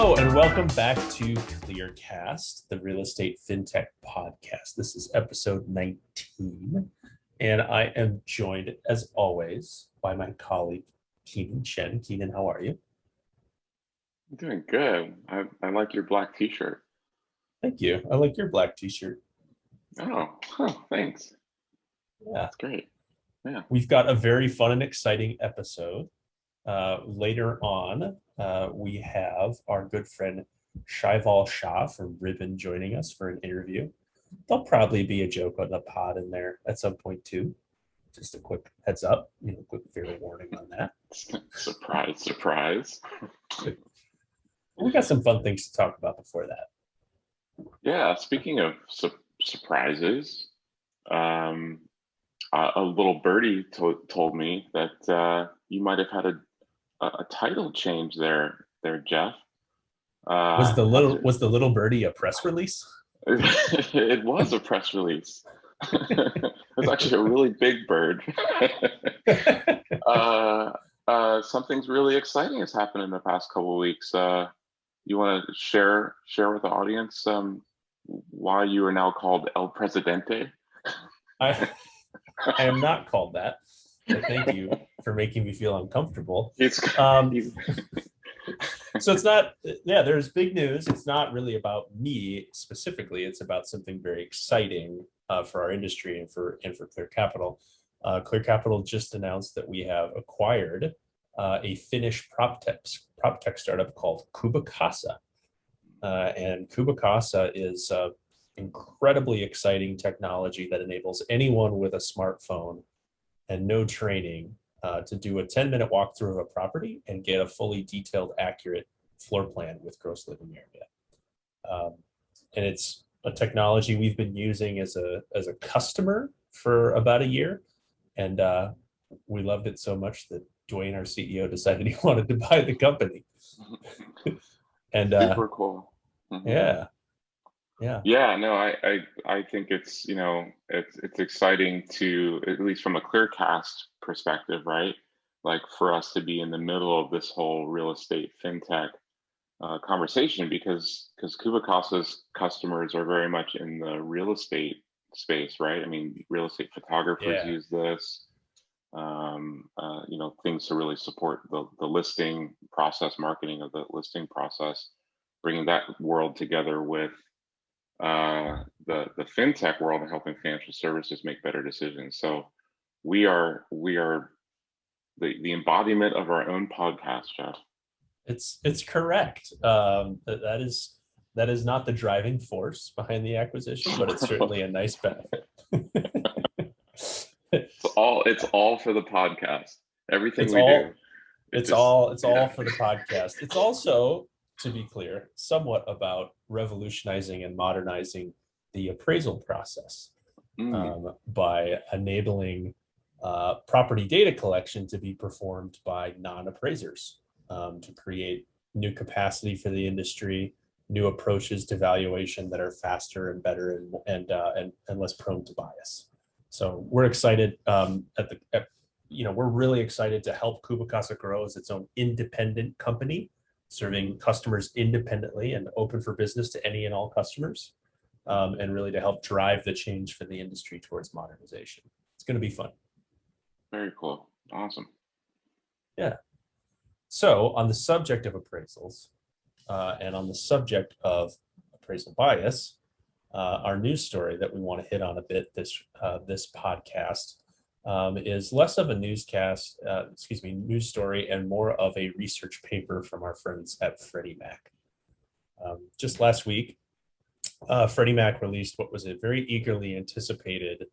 Hello, and welcome back to ClearCast, the real estate fintech podcast. This is episode 19, and I am joined, as always, by my colleague, Kenon Chen. Kenon, how are you? I'm doing good. I like your black t-shirt. Thank you. I like your black t-shirt. Thanks. Yeah. That's great. Yeah. We've got a very fun and exciting episode. Later on, we have our good friend Shaival Shah from Ribbon joining us for an interview. There'll probably be a joke on the pod in there at some point too. Just a quick heads up, quick fair warning on that. Surprise, surprise. We got some fun things to talk about before that. Yeah, speaking of surprises, a little birdie told me that you might have had a title change there, Jeff. Was the little birdie a press release? It was a press release. It was actually a really big bird. Something's really exciting has happened in the past couple of weeks. You want to share with the audience why you are now called El Presidente? I am not called that. But thank you for making me feel uncomfortable. So it's not, there's big news. It's not really about me specifically. It's about something very exciting for our industry and for Clear Capital. Clear Capital just announced that we have acquired a Finnish prop tech startup called CubiCasa. And CubiCasa is incredibly exciting technology that enables anyone with a smartphone and no training to do a 10-minute walkthrough of a property and get a fully detailed, accurate floor plan with gross living area. And it's a technology we've been using as a customer for about a year. And we loved it so much that Dwayne, our CEO, decided he wanted to buy the company. And super cool. Mm-hmm. Yeah. No, I think it's it's exciting to, at least from a ClearCast perspective, right? Like for us to be in the middle of this whole real estate fintech conversation, because CubiCasa's customers are very much in the real estate space, right? I mean, real estate photographers use this. Things to really support the listing process, marketing of the listing process, bringing that world together with the fintech world and helping financial services make better decisions. So we are the embodiment of our own podcast, Jeff. It's correct. That is not the driving force behind the acquisition, but it's certainly a nice benefit. It's all for the podcast. Everything it's all for the podcast. It's also, to be clear, somewhat about revolutionizing and modernizing the appraisal process by enabling property data collection to be performed by non-appraisers to create new capacity for the industry, new approaches to valuation that are faster and better and less prone to bias. So we're excited. We're really excited to help CubiCasa grow as its own independent company, serving customers independently and open for business to any and all customers, and really to help drive the change for the industry towards modernization. It's going to be fun. Very cool. Awesome. Yeah. So on the subject of appraisals and on the subject of appraisal bias, our news story that we want to hit on a bit this podcast is less of a news story and more of a research paper from our friends at Freddie Mac. Just last week, Freddie Mac released what was a very eagerly anticipated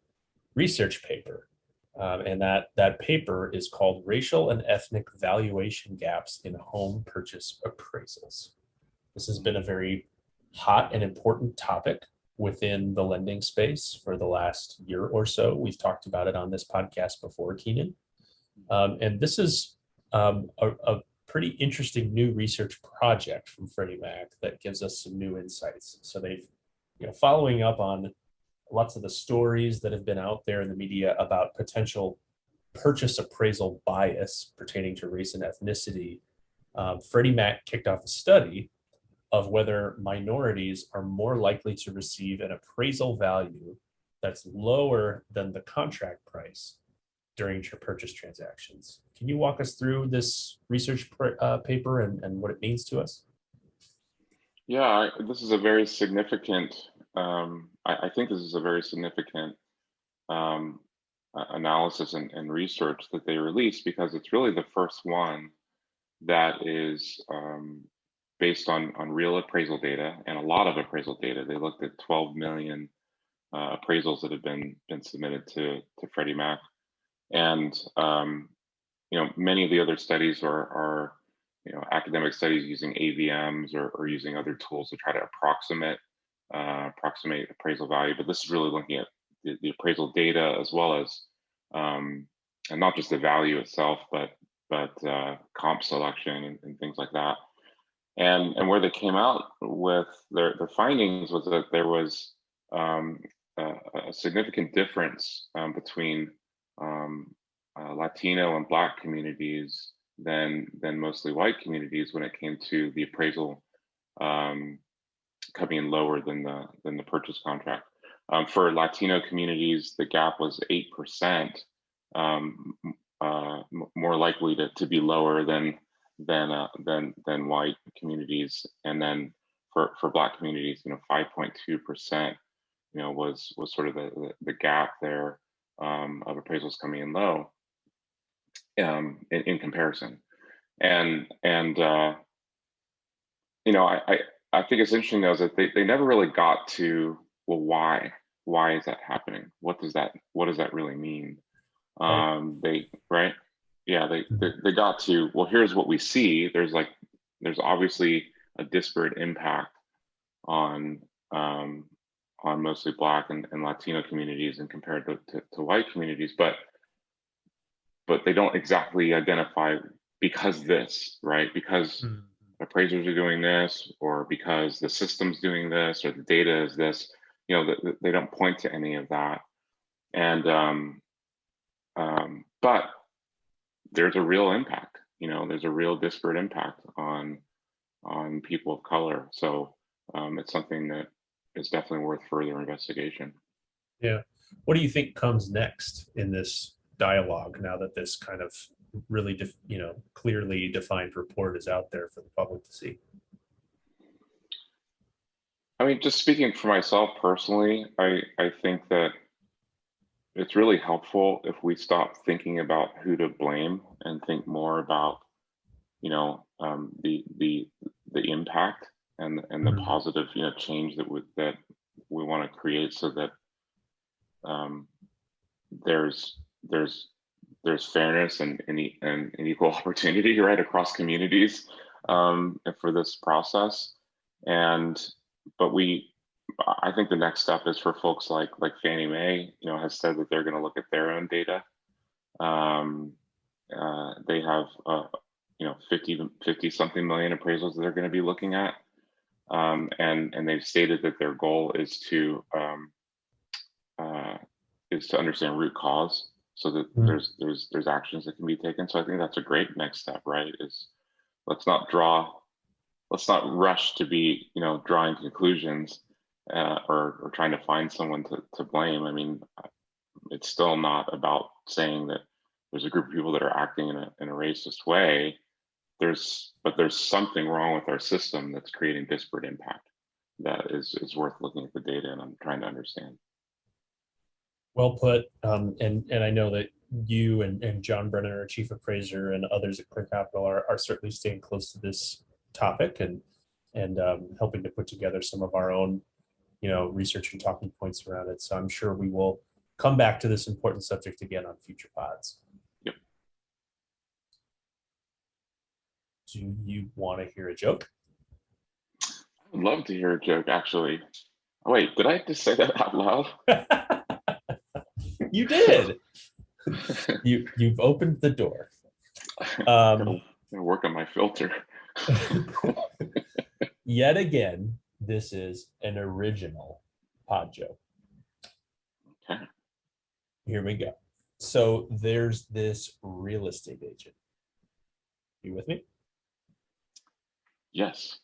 research paper. And that paper is called Racial and Ethnic Valuation Gaps in Home Purchase Appraisals. This has been a very hot and important topic within the lending space for the last year or so. We've talked about it on this podcast before, Kenon. And this is a pretty interesting new research project from Freddie Mac that gives us some new insights. So they've, following up on lots of the stories that have been out there in the media about potential purchase appraisal bias pertaining to race and ethnicity, Freddie Mac kicked off a study of whether minorities are more likely to receive an appraisal value that's lower than the contract price during purchase transactions. Can you walk us through this research paper and what it means to us? Yeah, this is a very significant, I think this is a very significant analysis and research that they released, because it's really the first one that is based on real appraisal data and a lot of appraisal data. They looked at 12 million appraisals that have been submitted to Freddie Mac. And many of the other studies are academic studies using AVMs or using other tools to try to approximate appraisal value. But this is really looking at the appraisal data, as well as and not just the value itself, but comp selection and things like that. And where they came out with their findings was that there was a significant difference between Latino and Black communities than mostly white communities when it came to the appraisal coming in lower than the purchase contract. For Latino communities, the gap was 8%, more likely to be lower than white communities, and then for Black communities, 5.2%, was sort of the gap there of appraisals coming in low in comparison. And I think it's interesting though, is that they never really got to, well, why is that happening? What does that really mean? They got to, well, here's what we see. There's obviously a disparate impact on mostly Black and Latino communities and compared to white communities, but they don't exactly identify because this, right? Because appraisers are doing this, or because the system's doing this, or the data is this. They don't point to any of that. And but there's a real impact. There's a real disparate impact on people of color. So it's something that is definitely worth further investigation. Yeah. What do you think comes next in this dialogue, now that this kind of really clearly defined report is out there for the public to see? I mean, just speaking for myself personally, I think that it's really helpful if we stop thinking about who to blame and think more about the impact and the positive change that we want to create, so that there's fairness and equal opportunity right across communities for this process. But I think the next step is for folks like Fannie Mae, has said that they're going to look at their own data. They have 50 something million appraisals that they're going to be looking at, and they've stated that their goal is to understand root cause, so that there's actions that can be taken. So I think that's a great next step, right? Is let's not rush to be drawing conclusions or trying to find someone to blame. I mean, it's still not about saying that there's a group of people that are acting in a racist way. But there's something wrong with our system that's creating disparate impact that is worth looking at the data and I'm trying to understand. Well put. And I know that you and John Brennan, our chief appraiser, and others at Clear Capital are certainly staying close to this topic and helping to put together some of our own research and talking points around it. So I'm sure we will come back to this important subject again on future pods. Yep. Do you want to hear a joke? I'd love to hear a joke, actually. Oh, wait, did I just say that out loud? You did. You've opened the door. Gotta work on my filter. Yet again, this is an original pod joke. Okay. Here we go. So there's this real estate agent. You with me? Yes.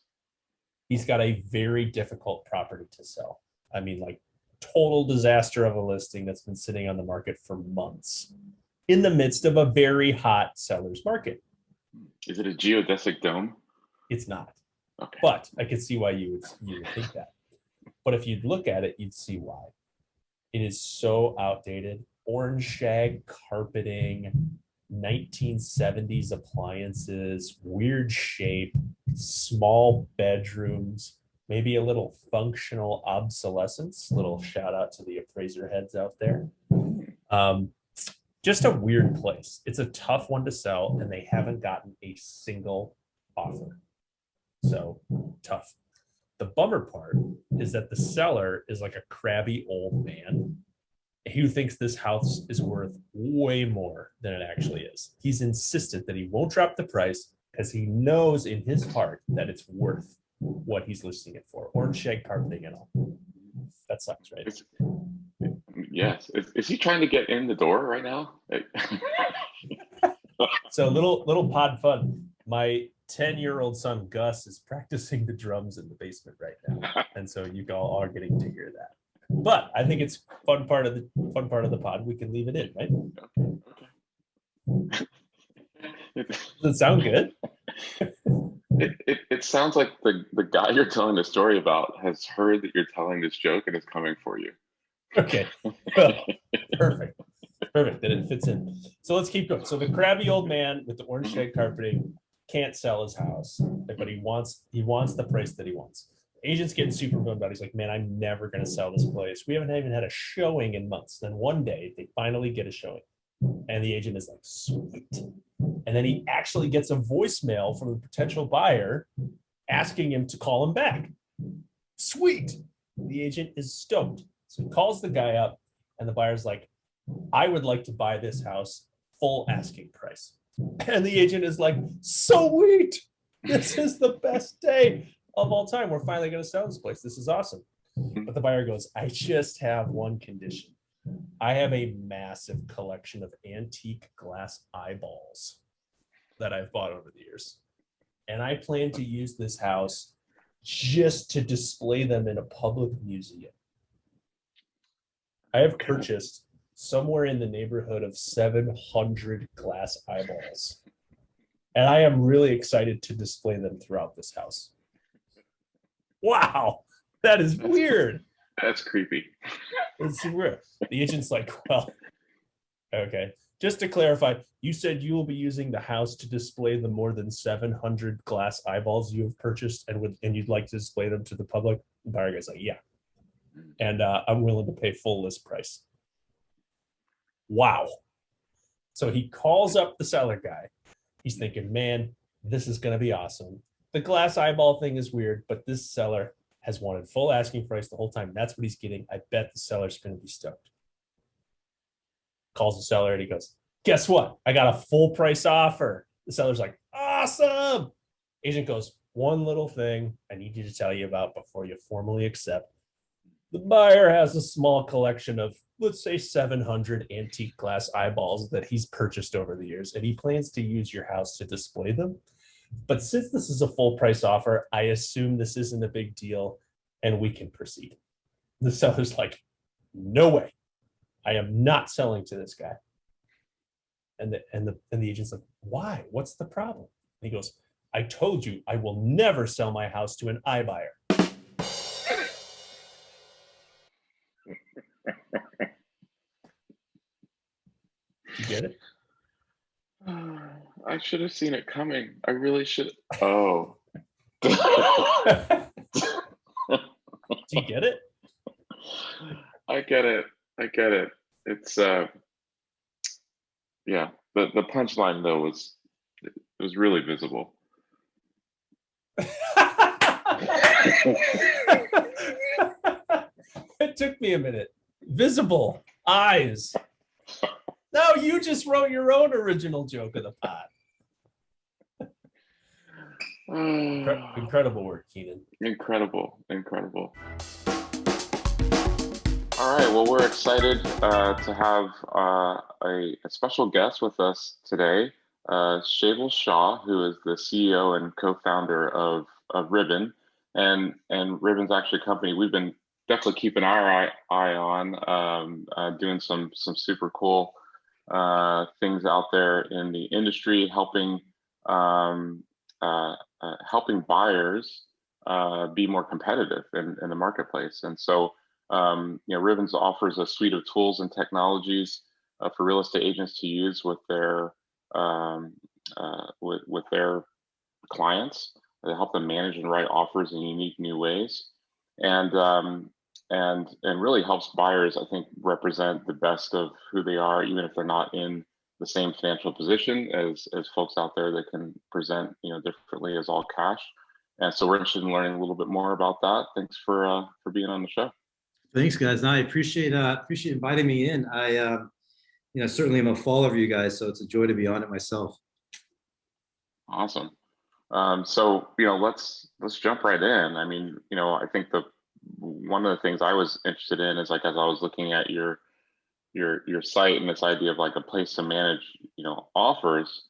He's got a very difficult property to sell. I mean, like total disaster of a listing that's been sitting on the market for months in the midst of a very hot seller's market. Is it a geodesic dome? It's not, Okay. but I could see why you would think that. But if you'd look at it, you'd see why. It is so outdated. Orange shag carpeting, 1970s appliances, weird shape, small bedrooms, maybe a little functional obsolescence. Little shout out to the appraiser heads out there. Just a weird place. It's a tough one to sell, and they haven't gotten a single offer. So tough. The bummer part is that the seller is like a crabby old man who thinks this house is worth way more than it actually is. He's insistent that he won't drop the price because he knows in his heart that it's worth what he's listing it for. Orange shag carpeting and all. That sucks, right? Yes. Is he trying to get in the door right now? So little pod fun. My 10-year-old son Gus is practicing the drums in the basement right now, and so you all are getting to hear that. But I think it's fun part of the pod. We can leave it in, right? Okay. Does it sound good? It sounds like the guy you're telling the story about has heard that you're telling this joke and is coming for you. Okay. Well, perfect. Perfect. Then it fits in. So let's keep going. So the crabby old man with the orange shag carpeting can't sell his house, but he wants the price that he wants. Agent's getting super bummed out. He's like, man, I'm never going to sell this place. We haven't even had a showing in months. Then one day they finally get a showing. And the agent is like, sweet. And then he actually gets a voicemail from the potential buyer asking him to call him back. Sweet. The agent is stoked. So he calls the guy up, and the buyer's like, I would like to buy this house full asking price. And the agent is like, sweet. This is the best day of all time. We're finally going to sell this place. This is awesome. But the buyer goes, I just have one condition. I have a massive collection of antique glass eyeballs that I've bought over the years. And I plan to use this house just to display them in a public museum. I have purchased somewhere in the neighborhood of 700 glass eyeballs. And I am really excited to display them throughout this house. Wow, that is weird. That's creepy. It's weird. The agent's like, well, okay. Just to clarify, you said you will be using the house to display the more than 700 glass eyeballs you have purchased and you'd like to display them to the public? The buyer guy's like, yeah. And I'm willing to pay full list price. Wow. So he calls up the seller guy. He's thinking, man, this is going to be awesome. The glass eyeball thing is weird, but this seller has wanted full asking price the whole time. That's what he's getting. I bet the seller's going to be stoked. Calls the seller and he goes, guess what? I got a full price offer. The seller's like, awesome. Agent goes, one little thing I need you to tell you about before you formally accept. The buyer has a small collection of, let's say, 700 antique glass eyeballs that he's purchased over the years, and he plans to use your house to display them. But since this is a full price offer, I assume this isn't a big deal and we can proceed. The seller's like, no way. I am not selling to this guy. And the agent's like, why? What's the problem? And he goes, I told you I will never sell my house to an iBuyer. You get it? I should have seen it coming. I really should. Oh. Do you get it? I get it. I get it. It's yeah. The punchline though was really visible. It took me a minute. Visible eyes. No, you just wrote your own original joke of the pod. Incredible work, Kenon. Incredible. All right, well, we're excited to have a special guest with us today, Shaival Shah, who is the CEO and co-founder of Ribbon. And Ribbon's actually a company we've been definitely keeping our eye on, doing some super cool things out there in the industry, um, helping buyers be more competitive in the marketplace. And so, Ribbons offers a suite of tools and technologies for real estate agents to use with their with their clients to help them manage and write offers in unique new ways, and really helps buyers, I think, represent the best of who they are, even if they're not in the same financial position as folks out there that can present differently as all cash. And so we're interested in learning a little bit more about that. Thanks for being on the show. Thanks, guys. No, I appreciate inviting me in. I certainly am a follower of you guys, so it's a joy to be on it myself. Awesome. So let's jump right in. I mean, I think one of the things I was interested in is, like, as I was looking at your site and this idea of like a place to manage offers,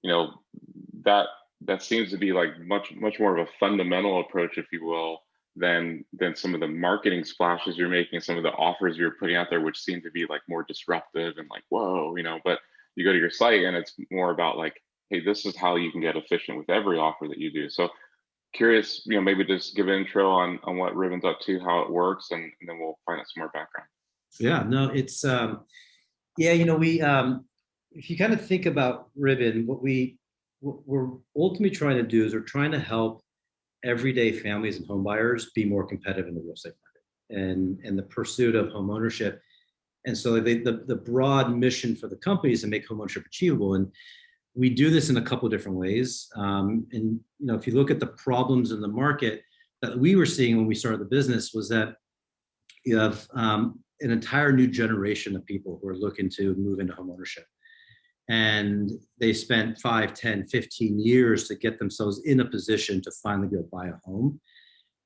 that seems to be like much more of a fundamental approach, if you will, than some of the marketing splashes you're making, some of the offers you're putting out there, which seem to be like more disruptive and like, whoa, but you go to your site and it's more about like, hey, this is how you can get efficient with every offer that you do. So curious, maybe just give an intro on what Ribbon's up to, how it works, and then we'll find out some more background. Yeah, no, it's we if you kind of think about Ribbon, what we're ultimately trying to do is we're trying to help everyday families and home buyers be more competitive in the real estate market and the pursuit of home ownership. And so the broad mission for the company is to make home ownership achievable. And we do this in a couple of different ways. If you look at the problems in the market that we were seeing when we started the business, was that you have an entire new generation of people who are looking to move into home ownership. And they spent 5, 10, 15 years to get themselves in a position to finally go buy a home.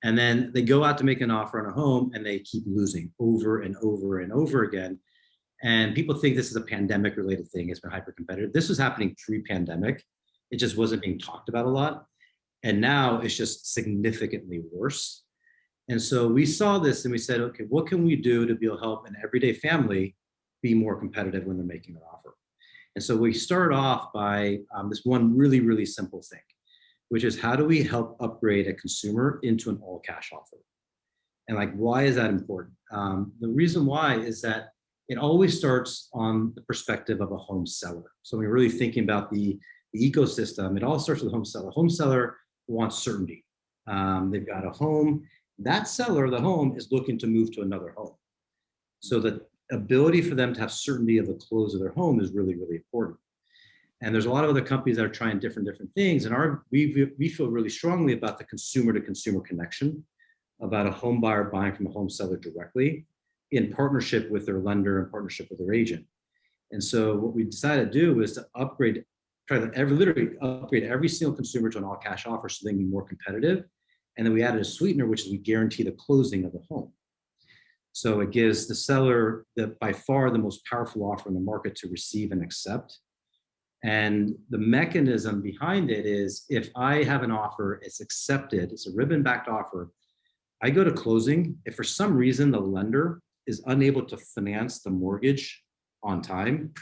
And then they go out to make an offer on a home and they keep losing over and over and over again. And people think this is a pandemic related thing. It's been hyper competitive. This was happening pre-pandemic. It just wasn't being talked about a lot. And now it's just significantly worse. And so we saw this and we said, okay, what can we do to be able to help an everyday family be more competitive when they're making an offer? And so we start off by this one really, really simple thing, which is how do we help upgrade a consumer into an all cash offer? And like, why is that important? The reason why is that it always starts on the perspective of a home seller. So when you're really thinking about the ecosystem, it all starts with the home seller. Home seller wants certainty. They've got a home. That seller of the home is looking to move to another home. So the ability for them to have certainty of the close of their home is really, really important. And there's a lot of other companies that are trying different things. And we feel really strongly about the consumer to consumer connection, about a home buyer buying from a home seller directly in partnership with their lender and partnership with their agent. And so what we decided to do is to literally upgrade every single consumer to an all cash offer so they can be more competitive. And then we added a sweetener, which is we guarantee the closing of the home. So it gives the seller by far the most powerful offer in the market to receive and accept. And the mechanism behind it is, if I have an offer, it's accepted, it's a ribbon-backed offer, I go to closing. If for some reason the lender is unable to finance the mortgage on time,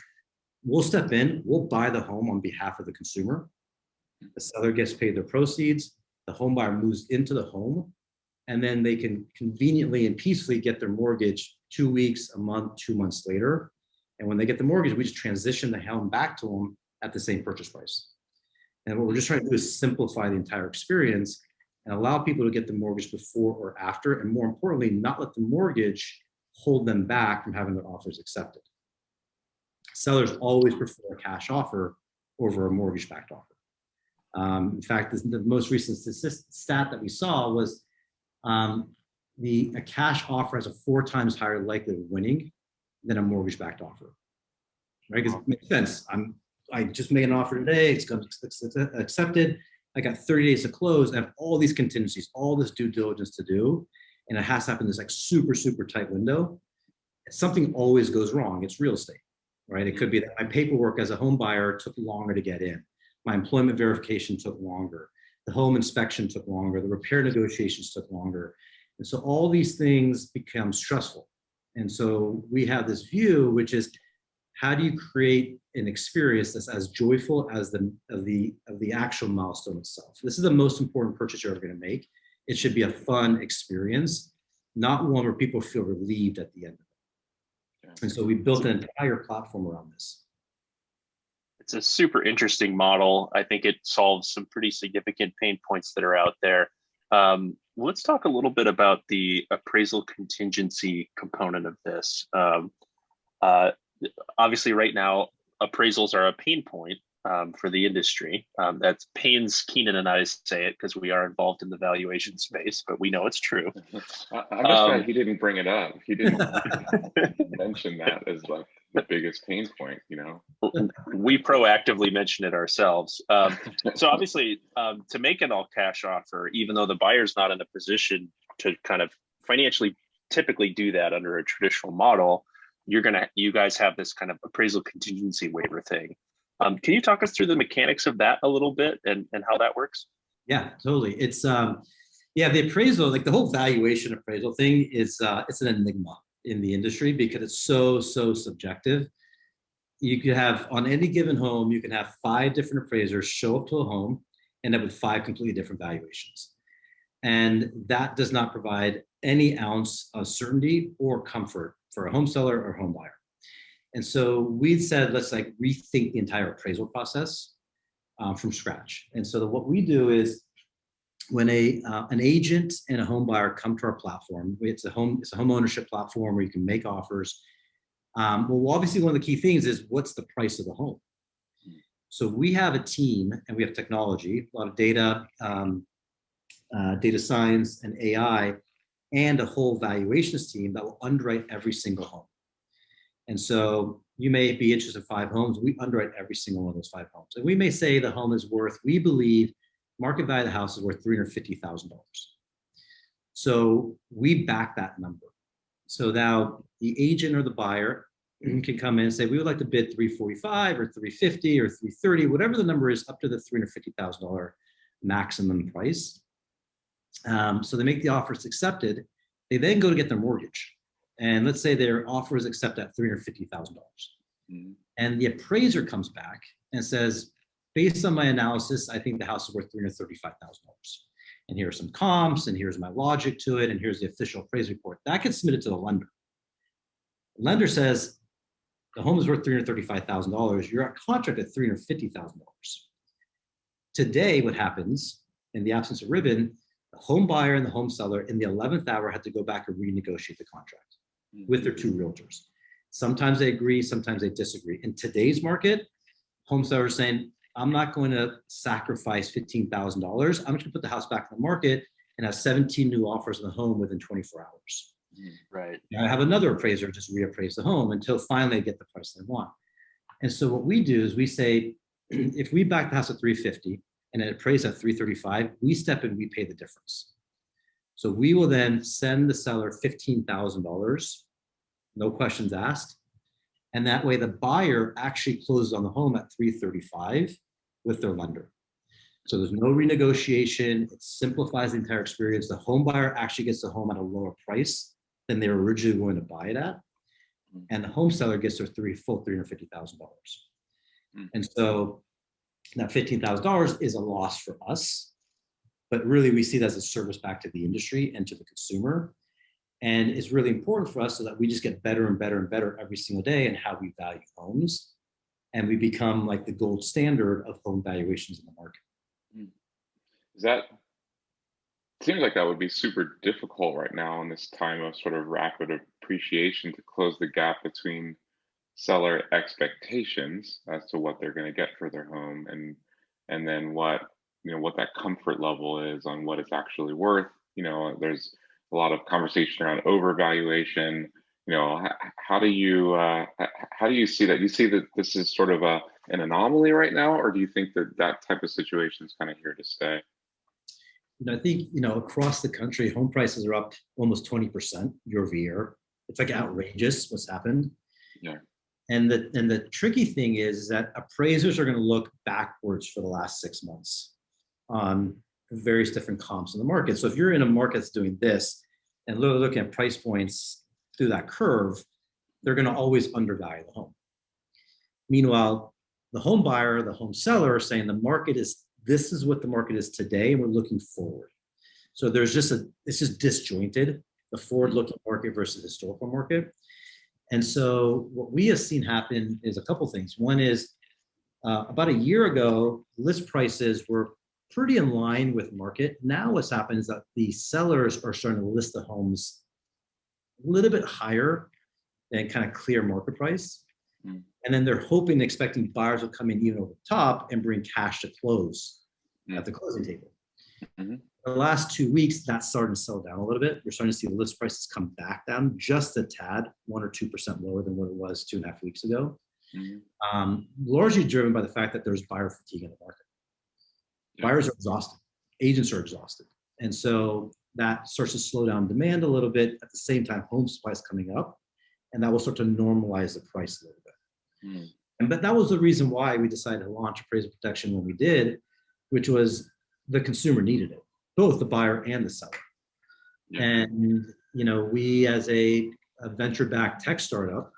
we'll step in, we'll buy the home on behalf of the consumer. The seller gets paid their proceeds, the home buyer moves into the home, and then they can conveniently and peacefully get their mortgage 2 weeks, a month, 2 months later. And when they get the mortgage, we just transition the home back to them at the same purchase price. And what we're just trying to do is simplify the entire experience and allow people to get the mortgage before or after, and more importantly, not let the mortgage hold them back from having their offers accepted. Sellers always prefer a cash offer over a mortgage-backed offer. In fact, the most recent stat that we saw was a cash offer has a 4 times higher likelihood of winning than a mortgage-backed offer, right? Because it makes sense. I just made an offer today. It's accepted. I got 30 days to close. I have all these contingencies, all this due diligence to do, and it has to happen in this like super, super tight window. Something always goes wrong. It's real estate, right? It could be that my paperwork as a home buyer took longer to get in. My employment verification took longer. the home inspection took longer, the repair negotiations took longer. And so all these things become stressful. And so we have this view, which is, how do you create an experience that's as joyful as the actual milestone itself? This is the most important purchase you're ever going to make. It should be a fun experience, not one where people feel relieved at the end of it. And so we built an entire platform around this. It's a super interesting model. I think it solves some pretty significant pain points that are out there. Let's talk a little bit about the appraisal contingency component of this. Obviously, right now, appraisals are a pain point for the industry. That pains Kenon and I to say it because we are involved in the valuation space, but we know it's true. I'm just glad he didn't bring it up. He didn't mention that as like the biggest pain point, you know? We proactively mention it ourselves. So obviously, to make an all-cash offer, even though the buyer's not in a position to kind of financially typically do that under a traditional model, you guys have this kind of appraisal contingency waiver thing. Can you talk us through the mechanics of that a little bit and how that works? Yeah, totally. It's the appraisal, like the whole valuation appraisal thing is it's an enigma in the industry because it's so subjective. You could have, on any given home, you can have 5 different appraisers show up to a home and end up with 5 completely different valuations. And that does not provide any ounce of certainty or comfort for a home seller or home buyer. And so we said, let's like rethink the entire appraisal process from scratch. And so what we do is, when an agent and a home buyer come to our platform, it's a home ownership platform where you can make offers. Well, obviously one of the key things is, what's the price of the home? So we have a team and we have technology, a lot of data, data science and AI, and a whole valuations team that will underwrite every single home. And so you may be interested in 5 homes. We underwrite every single one of those 5 homes. And we may say the home is worth, we believe market value of the house is worth $350,000. So we back that number. So now the agent or the buyer can come in and say, we would like to bid 345 or 350 or 330, whatever the number is, up to the $350,000 maximum price. So they make the offer, it's accepted. They then go to get their mortgage. And let's say their offer is accepted at $350,000. Mm-hmm. And the appraiser comes back and says, based on my analysis, I think the house is worth $335,000. And here are some comps, and here's my logic to it, and here's the official appraisal report. That gets submitted to the lender. The lender says, the home is worth $335,000. You're at contract at $350,000. Today, what happens, in the absence of ribbon, the home buyer and the home seller in the 11th hour had to go back and renegotiate the contract with their 2 realtors. Sometimes they agree, sometimes they disagree. In today's market, home sellers are saying, I'm not going to sacrifice $15,000. I'm just going to put the house back in the market and have 17 new offers on the home within 24 hours. Right. Now I have another appraiser just reappraise the home until finally they get the price they want. And so what we do is we say, if we back the house at 350 and it appraised at 335, we step in, we pay the difference. So we will then send the seller $15,000, no questions asked. And that way the buyer actually closes on the home at 335 with their lender. So there's no renegotiation. It simplifies the entire experience. The home buyer actually gets the home at a lower price than they were originally going to buy it at. And the home seller gets their full $350,000. And so that $15,000 is a loss for us, but really we see that as a service back to the industry and to the consumer. And it's really important for us so that we just get better and better and better every single day in how we value homes. And we become like the gold standard of home valuations in the market. Seems like that would be super difficult right now in this time of sort of rapid appreciation to close the gap between seller expectations as to what they're going to get for their home and then what that comfort level is on what it's actually worth. There's a lot of conversation around overvaluation. How do you see that? Do you see that this is sort of an anomaly right now, or do you think that type of situation is kind of here to stay? I think, across the country, home prices are up almost 20% year over year. It's like outrageous what's happened. Yeah. And the tricky thing is that appraisers are going to look backwards for the last 6 months on various different comps in the market. So if you're in a market that's doing this and looking at price points through that curve, they're going to always undervalue the home. Meanwhile, the home buyer, the home seller are saying this is what the market is today, and we're looking forward. So it's just disjointed, the forward-looking market versus historical market. And so what we have seen happen is a couple things. One is about a year ago, list prices were pretty in line with market. Now what's happened is that the sellers are starting to list the homes a little bit higher than kind of clear market price. And then they're hoping, expecting buyers will come in even over the top and bring cash to close at the closing table. The last 2 weeks, that's starting to settle down a little bit. We're starting to see the list prices come back down just a tad, 1 or 2% lower than what it was 2.5 weeks ago. Largely driven by the fact that there's buyer fatigue in the market. Buyers are exhausted, agents are exhausted. And so that starts to slow down demand a little bit. At the same time, home supply is coming up, and that will start to normalize the price a little bit. But that was the reason why we decided to launch appraisal protection when we did, which was the consumer needed it, both the buyer and the seller. And we, as a venture-backed tech startup,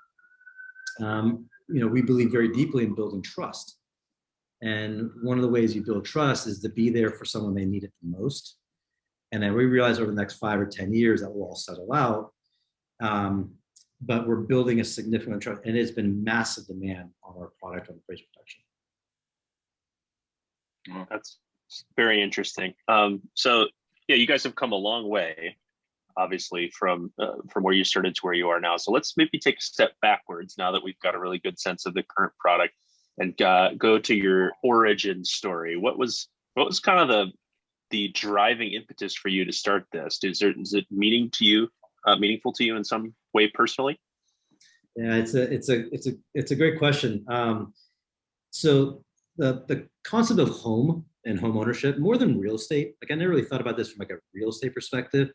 we believe very deeply in building trust. And one of the ways you build trust is to be there for someone they need it the most. And then we realize over the next 5 or 10 years that will all settle out. But we're building a significant trust, and it's been massive demand on our product on appraisal protection. That's very interesting. So yeah, you guys have come a long way, obviously, from where you started to where you are now. So let's maybe take a step backwards now that we've got a really good sense of the current product, and go to your origin story. What was kind of the driving impetus for you to start this? Is it meaningful to you in some way personally? Yeah, it's a great question. So the concept of home and home ownership, more than real estate, like I never really thought about this from like a real estate perspective.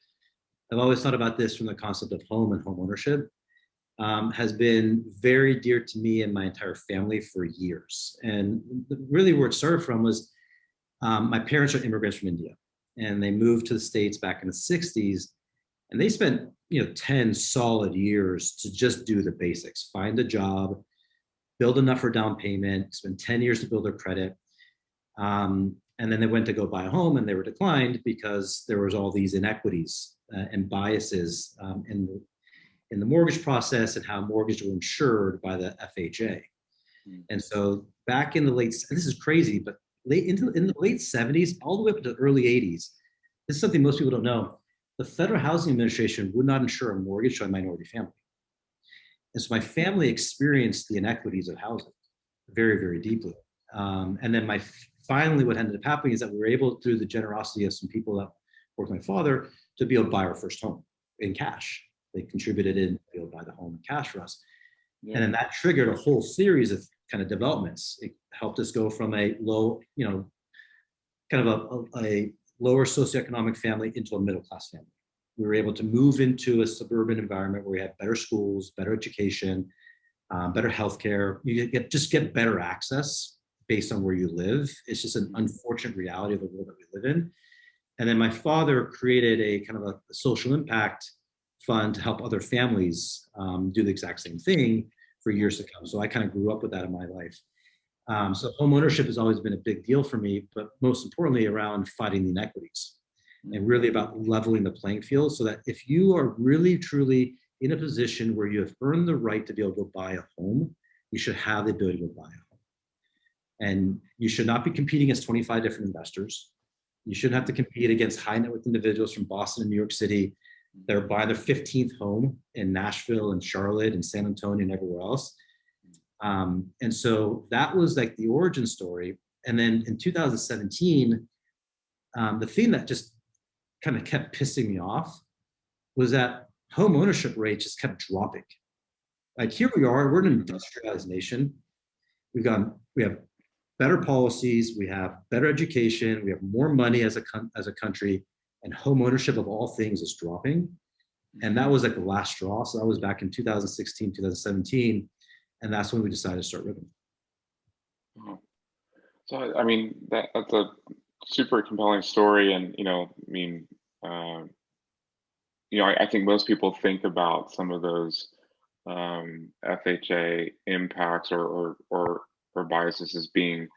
I've always thought about this from the concept of home and home ownership. Has been very dear to me and my entire family for years. And really where it started from was my parents are immigrants from India, and they moved to the States back in the 60s. And they spent 10 solid years to just do the basics, find a job, build enough for down payment, spend 10 years to build their credit. And then they went to go buy a home, and they were declined because there was all these inequities and biases in the mortgage process, and how mortgages were insured by the FHA. And so back in the this is crazy, but in the late 70s, all the way up to the early 80s, this is something most people don't know. The Federal Housing Administration would not insure a mortgage to a minority family. And so my family experienced the inequities of housing very, very deeply. And then finally what ended up happening is that we were able, through the generosity of some people that worked with my father, to be able to buy our first home in cash. They contributed in to be able to buy the home in cash for us. And then that triggered a whole series of kind of developments. It helped us go from a low, kind of a lower socioeconomic family into a middle-class family. We were able to move into a suburban environment where we had better schools, better education, better healthcare. You get better access based on where you live. It's just an unfortunate reality of the world that we live in. And then my father created a kind of a social impact fund to help other families do the exact same thing for years to come. So I kind of grew up with that in my life. So home ownership has always been a big deal for me, but most importantly around fighting the inequities and really about leveling the playing field, so that if you are really truly in a position where you have earned the right to be able to go buy a home, you should have the ability to go buy a home. And you should not be competing against 25 different investors. You shouldn't have to compete against high net worth individuals from Boston and New York City that are buying their 15th home in Nashville and Charlotte and San Antonio and everywhere else. And so that was like the origin story. And then in 2017, the thing that just kind of kept pissing me off was that home ownership rates just kept dropping. Like here we are, we're an industrialized nation. We have better policies, we have better education, we have more money as a country, and home ownership of all things is dropping. And that was like the last straw. So that was back in 2016, 2017. And that's when we decided to start Ribbon. So, I mean, that's a super compelling story. And, I mean, I think most people think about some of those FHA impacts or biases as being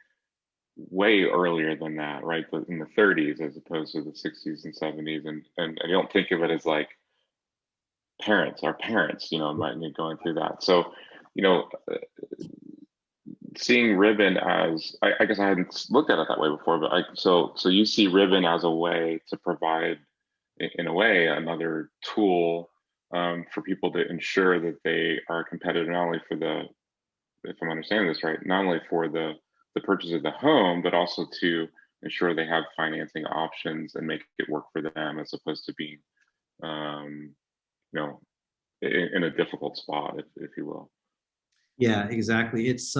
way earlier than that, right? In the 30s as opposed to the 60s and 70s, and I don't think of it as like our parents, might be going through that. So, you know, seeing Ribbon as, I guess I hadn't looked at it that way before, but so you see Ribbon as a way to provide, in a way, another tool for people to ensure that they are competitive, not only for if I'm understanding this right, not only for the purchase of the home, but also to ensure they have financing options and make it work for them, as opposed to being, in a difficult spot, if you will. Yeah, exactly. It's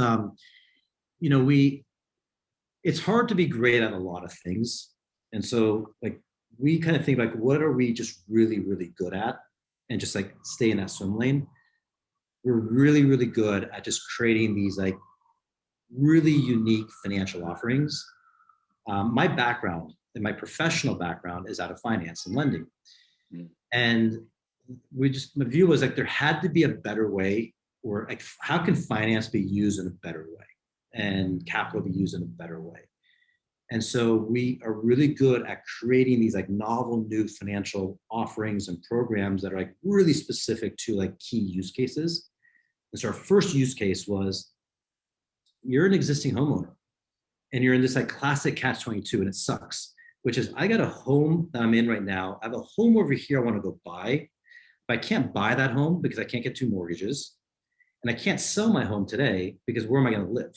it's hard to be great at a lot of things. And so like we kind of think like, what are we just really, really good at? And just like stay in that swim lane. We're really, really good at just creating these like really unique financial offerings. My background and my professional background is out of finance and lending. And my view was like, there had to be a better way, or like, how can finance be used in a better way and capital be used in a better way? And so we are really good at creating these like novel new financial offerings and programs that are like really specific to like key use cases. And so our first use case was, you're an existing homeowner and you're in this like classic catch-22 and it sucks, which is, I got a home that I'm in right now. I have a home over here I want to go buy, but I can't buy that home because I can't get 2 mortgages. And I can't sell my home today because where am I going to live?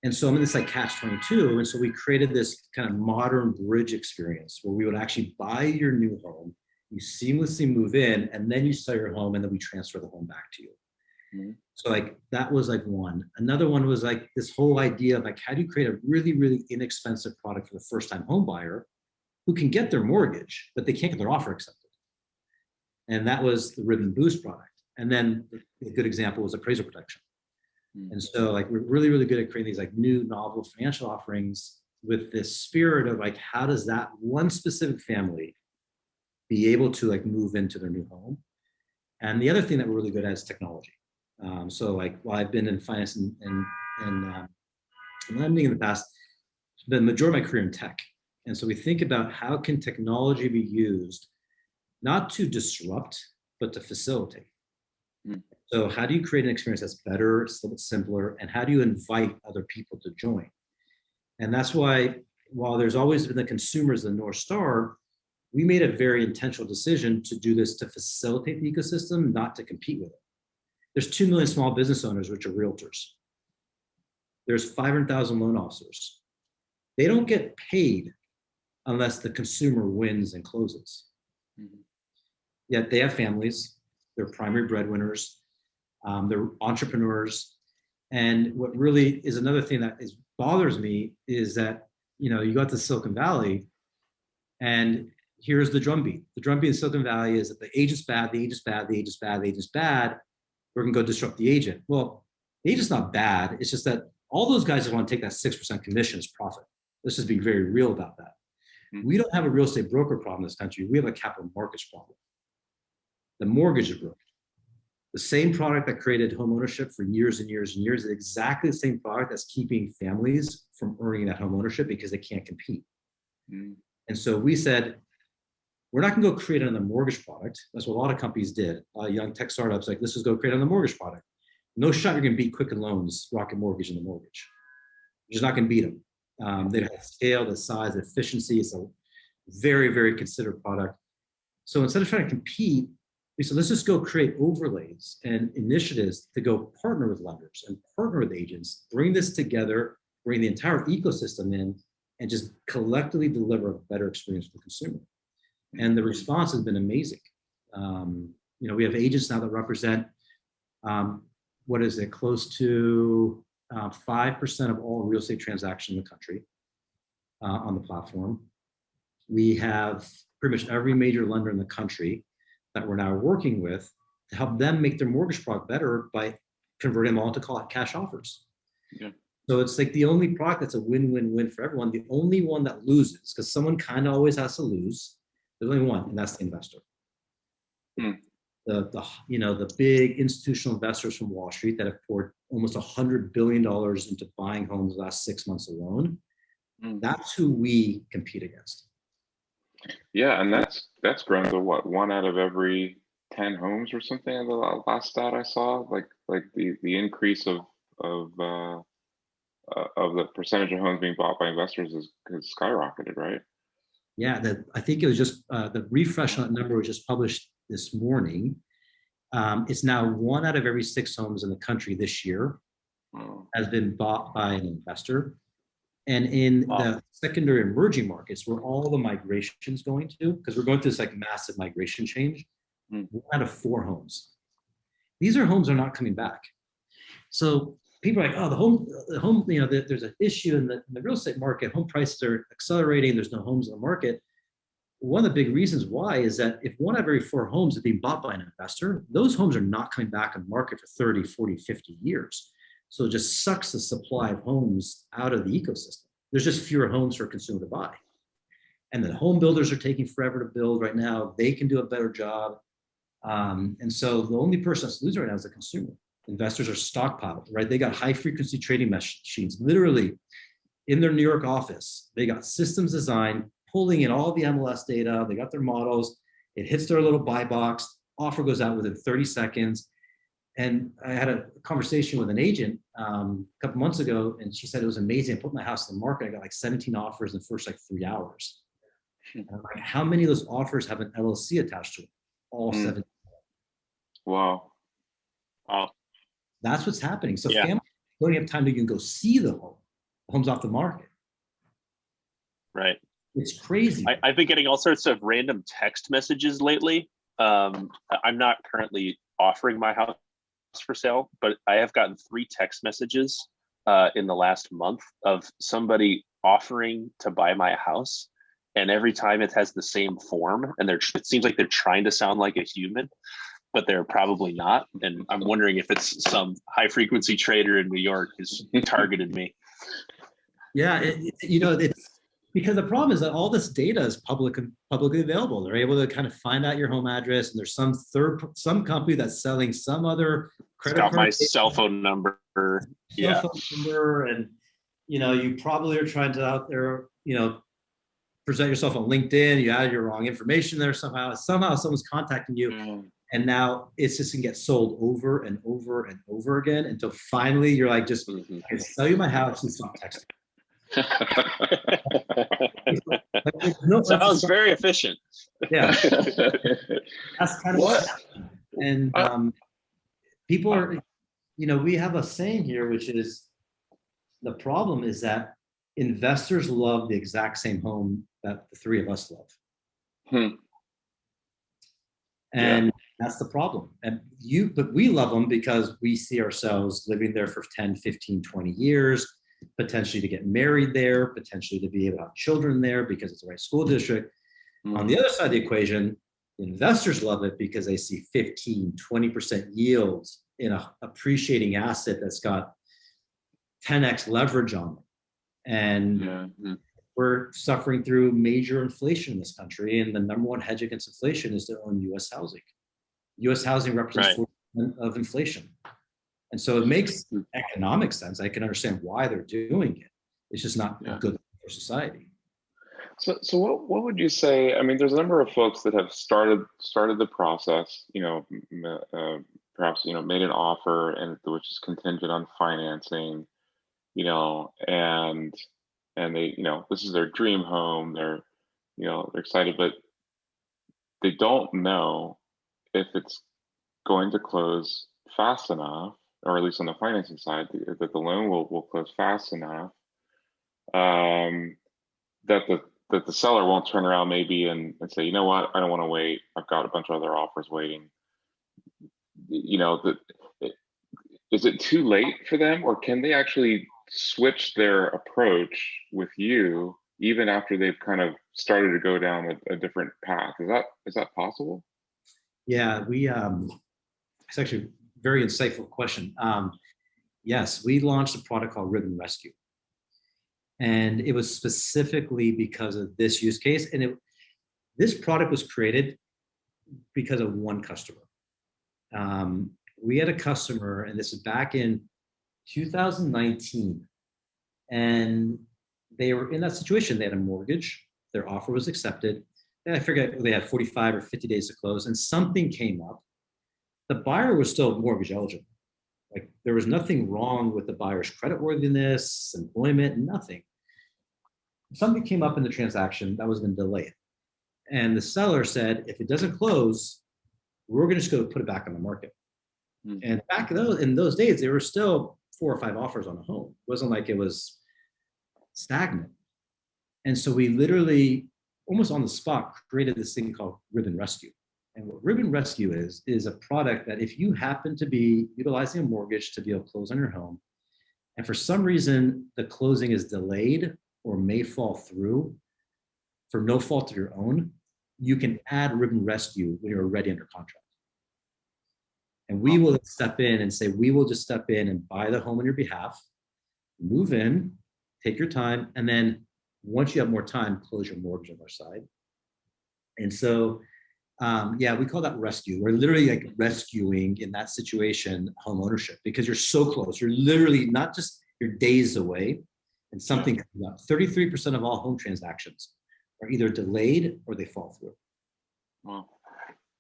And so I'm in this like catch-22. And so we created this kind of modern bridge experience where we would actually buy your new home, you seamlessly move in, and then you sell your home, and then we transfer the home back to you. So like that was like one. Another one was like this whole idea of like, how do you create a really, really inexpensive product for the first-time home buyer who can get their mortgage, but they can't get their offer accepted? And that was the Ribbon Boost product. And then a good example was appraisal protection. And so like we're really, really good at creating these like new novel financial offerings with this spirit of like, how does that one specific family be able to like move into their new home? And the other thing that we're really good at is technology. So like while I've been in finance and lending in the past, the majority of my career in tech. And so we think about how can technology be used not to disrupt, but to facilitate. So how do you create an experience that's better, simpler, and how do you invite other people to join? And that's why, while there's always been the consumer as the North Star, we made a very intentional decision to do this to facilitate the ecosystem, not to compete with it. There's 2 million small business owners, which are realtors. There's 500,000 loan officers. They don't get paid unless the consumer wins and closes. Yet they have families, they're primary breadwinners, they're entrepreneurs. And what really is another thing that bothers me is that, you go to Silicon Valley and here's the drumbeat. The drumbeat in Silicon Valley is that the agent's bad, the agent's bad, the agent's bad, the agent's bad. We're gonna go disrupt the agent. Well, the agent's not bad. It's just that all those guys that want to take that 6% commission as profit. Let's just be very real about that. We don't have a real estate broker problem in this country. We have a capital markets problem. The mortgage is broken. The same product that created home ownership for years and years and years is exactly the same product that's keeping families from earning that home ownership because they can't compete. And so we said, we're not gonna go create another mortgage product. That's what a lot of companies did. Young tech startups like, let's just go create another mortgage product. No shot you're gonna beat Quicken Loans, Rocket Mortgage in the mortgage. You're just not gonna beat them. They have scale, the size, the efficiency. It's a very, very considered product. So instead of trying to compete, we said, let's just go create overlays and initiatives to go partner with lenders and partner with agents, bring this together, bring the entire ecosystem in, and just collectively deliver a better experience for the consumer. And the response has been amazing. We have agents now that represent, close to 5% of all real estate transactions in the country on the platform. We have pretty much every major lender in the country that we're now working with to help them make their mortgage product better by converting them all to cash offers. So it's like the only product that's a win-win-win for everyone. The only one that loses, because someone kind of always has to lose. There's only one, and that's the investor. Hmm. The big institutional investors from Wall Street that have poured almost $100 billion into buying homes the last 6 months alone. That's who we compete against. Yeah, and that's grown to what, 1 out of every 10 homes or something. In the last stat I saw, like the increase of the percentage of homes being bought by investors has skyrocketed, right? Yeah, I think it was just the refresh on that number was just published this morning. It's now 1 out of every 6 homes in the country this year has been bought by an investor. And in the secondary emerging markets, where all the migration's going to, because we're going through this like massive migration change, 1 out of 4 homes. These homes are not coming back. So people are like, oh, the home, there's an issue in the real estate market. Home prices are accelerating. There's no homes in the market. One of the big reasons why is that if 1 out of every 4 homes are being bought by an investor, those homes are not coming back on the market for 30, 40, 50 years. So it just sucks the supply of homes out of the ecosystem. There's just fewer homes for a consumer to buy. And the home builders are taking forever to build right now. They can do a better job. And so the only person that's losing right now is the consumer. Investors are stockpiled, right? They got high frequency trading machines, literally in their New York office. They got systems designed, pulling in all the MLS data. They got their models. It hits their little buy box. Offer goes out within 30 seconds. And I had a conversation with an agent a couple months ago, and she said it was amazing. I put my house in the market. I got like 17 offers in the first like 3 hours. And I'm like, how many of those offers have an LLC attached to it? All 7. Wow. That's what's happening. So families don't have time to even go see the home. The home's off the market. Right. It's crazy. I've been getting all sorts of random text messages lately. I'm not currently offering my house for sale, but I have gotten 3 text messages in the last month of somebody offering to buy my house. And every time it has the same form, and it seems like they're trying to sound like a human, but they're probably not. And I'm wondering if it's some high frequency trader in New York who's targeted me. Yeah, it's because the problem is that all this data is publicly available. They're able to kind of find out your home address, and there's some company that's selling some other credit card. Got my cell phone number. Cell phone number, and you probably are trying to out there, present yourself on LinkedIn. You added your wrong information there somehow. Somehow someone's contacting you, and now it's just gonna get sold over and over and over again until finally you're like, just I can sell you my house and stop texting. Sounds very efficient. Yeah, that's kind of what's happening. And people are, we have a saying here, which is the problem is that investors love the exact same home that the 3 of us love. And that's the problem. But we love them because we see ourselves living there for 10, 15, 20 years, potentially to get married there, potentially to be able to have children there because it's the right school district. On the other side of the equation, investors love it because they see 15, 20% yields in an appreciating asset that's got 10x leverage on it. And we're suffering through major inflation in this country. And the number one hedge against inflation is to own U.S. housing. U.S. housing represents 40% of inflation. And so it makes economic sense. I can understand why they're doing it. It's just not good for society. So what would you say? I mean, there's a number of folks that have started the process, perhaps, made an offer and which is contingent on financing, and they, this is their dream home. They're excited, but they don't know if it's going to close fast enough, or at least on the financing side, that the loan will close fast enough, that the seller won't turn around maybe and say, you know what, I don't want to wait. I've got a bunch of other offers waiting. Is it too late for them, or can they actually switch their approach with you even after they've kind of started to go down a different path? Is that possible? Yeah, it's actually a very insightful question. Yes, we launched a product called Ribbon Rescue. And it was specifically because of this use case. And this product was created because of one customer. We had a customer, and this is back in 2019, and they were in that situation. They had a mortgage, their offer was accepted, and I forget, they had 45 or 50 days to close, and something came up. The buyer was still mortgage eligible. Like, there was nothing wrong with the buyer's creditworthiness, employment, nothing. Something came up in the transaction that was going to delay it. And the seller said, if it doesn't close, we're going to just go put it back on the market. Mm-hmm. And back in those days, there were still 4 or 5 offers on a home. It wasn't like it was stagnant. And so we literally, almost on the spot, created this thing called Ribbon Rescue. And what Ribbon Rescue is a product that if you happen to be utilizing a mortgage to be able to close on your home, and for some reason the closing is delayed or may fall through for no fault of your own, you can add Ribbon Rescue when you're already under contract. And we will step in and say, we will just step in and buy the home on your behalf, move in, take your time, and then once you have more time, close your mortgage on our side. And so, we call that rescue. We're literally like rescuing in that situation home ownership, because you're so close. You're literally not just, you're days away, and something comes up. 33% of all home transactions are either delayed or they fall through. Wow.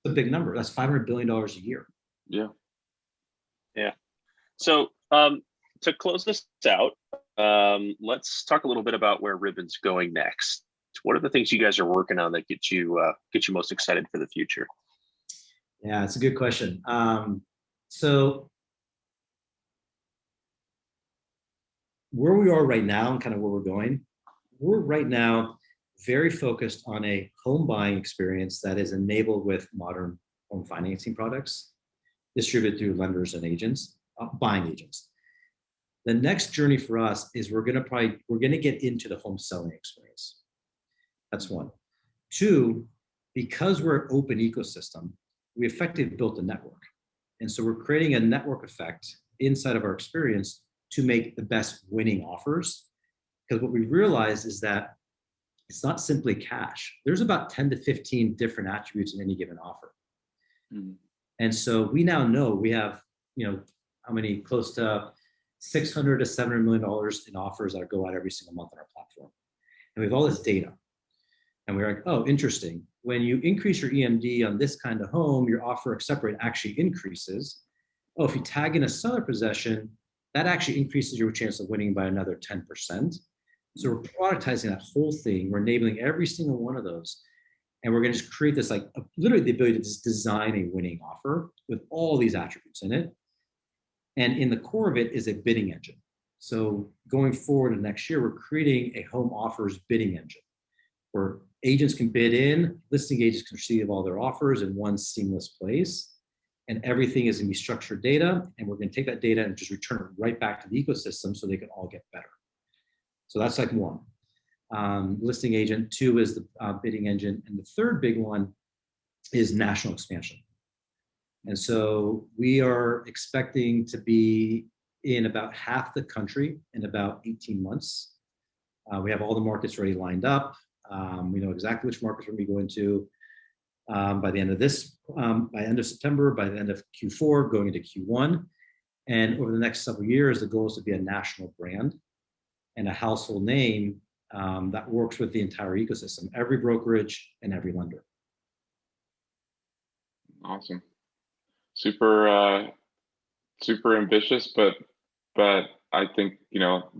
It's a big number. That's $500 billion a year. Yeah. Yeah. So to close this out, let's talk a little bit about where Ribbon's going next. What are the things you guys are working on that get you most excited for the future? Yeah, it's a good question. So where we are right now and kind of where we're right now very focused on a home buying experience that is enabled with modern home financing products distributed through lenders and agents, buying agents. The next journey for us is we're going to get into the home selling experience. That's one. Two, because we're an open ecosystem, we effectively built a network. And so we're creating a network effect inside of our experience to make the best winning offers. Because what we realized is that it's not simply cash. There's about 10 to 15 different attributes in any given offer. Mm-hmm. And so we now know we have, how many, close to $600 to $700 million in offers that go out every single month on our platform. And we have all this data. And we're like, oh, interesting. When you increase your EMD on this kind of home, your offer accept rate actually increases. Oh, if you tag in a seller possession, that actually increases your chance of winning by another 10%. So we're productizing that whole thing. We're enabling every single one of those. And we're going to just create this, literally the ability to just design a winning offer with all these attributes in it. And in the core of it is a bidding engine. So going forward in next year, we're creating a home offers bidding engine where agents can bid in, listing agents can receive all their offers in one seamless place. And everything is going to be structured data. And we're going to take that data and just return it right back to the ecosystem so they can all get better. So that's like one. Listing agent. Two is the bidding engine. And the third big one is national expansion. And so we are expecting to be in about half the country in about 18 months. We have all the markets already lined up. We know exactly which markets we're going to be going to by the end of by end of September, by the end of Q4, going into Q1. And over the next several years, the goal is to be a national brand and a household name that works with the entire ecosystem, every brokerage and every lender. Awesome. Super ambitious, but I think,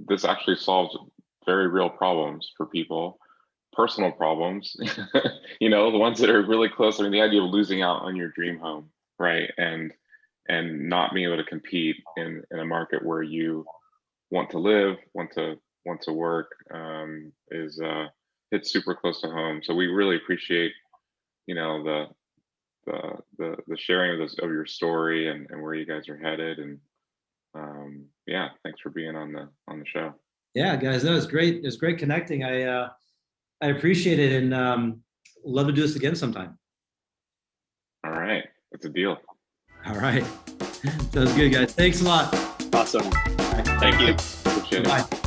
this actually solves very real problems for people, personal problems, the ones that are really close. I mean, the idea of losing out on your dream home, right? And not being able to compete in a market where you want to live, want to work, it's super close to home. So we really appreciate, the sharing of your story and where you guys are headed. And thanks for being on the show. Yeah, guys, no, it's great. It's great connecting. I appreciate it, and love to do this again sometime. All right, that's a deal. All right, sounds good, guys. Thanks a lot. Awesome. Thank you. Appreciate it. Bye.